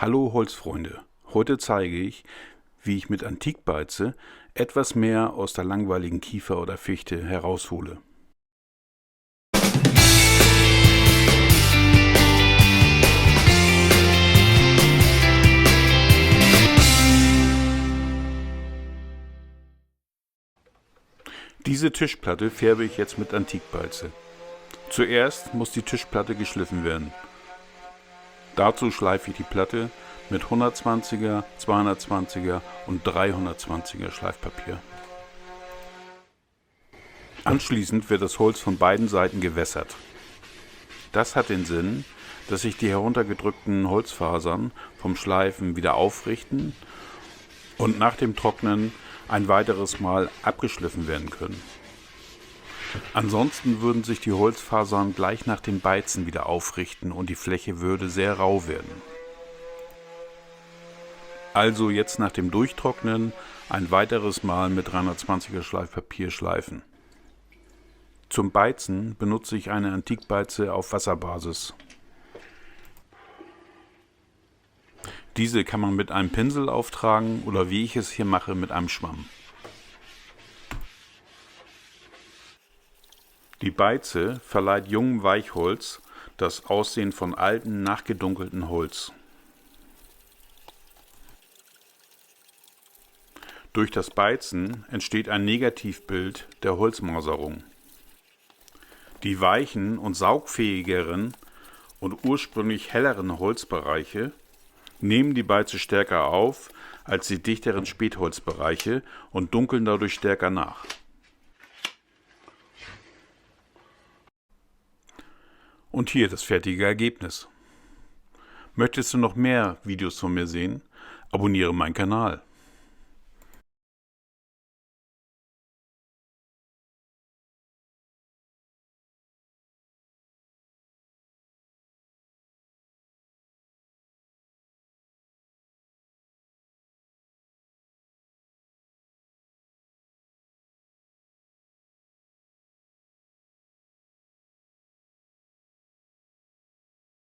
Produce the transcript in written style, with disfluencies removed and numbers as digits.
Hallo Holzfreunde, heute zeige ich, wie ich mit Antikbeize etwas mehr aus der langweiligen Kiefer oder Fichte heraushole. Diese Tischplatte färbe ich jetzt mit Antikbeize. Zuerst muss die Tischplatte geschliffen werden. Dazu schleife ich die Platte mit 120er, 220er und 320er Schleifpapier. Anschließend wird das Holz von beiden Seiten gewässert. Das hat den Sinn, dass sich die heruntergedrückten Holzfasern vom Schleifen wieder aufrichten und nach dem Trocknen ein weiteres Mal abgeschliffen werden können. Ansonsten würden sich die Holzfasern gleich nach dem Beizen wieder aufrichten und die Fläche würde sehr rau werden. Also jetzt nach dem Durchtrocknen ein weiteres Mal mit 320er Schleifpapier schleifen. Zum Beizen benutze ich eine Antikbeize auf Wasserbasis. Diese kann man mit einem Pinsel auftragen oder wie ich es hier mache mit einem Schwamm. Die Beize verleiht jungem Weichholz das Aussehen von altem, nachgedunkeltem Holz. Durch das Beizen entsteht ein Negativbild der Holzmaserung. Die weichen und saugfähigeren und ursprünglich helleren Holzbereiche nehmen die Beize stärker auf als die dichteren Spätholzbereiche und dunkeln dadurch stärker nach. Und hier das fertige Ergebnis. Möchtest du noch mehr Videos von mir sehen? Abonniere meinen Kanal.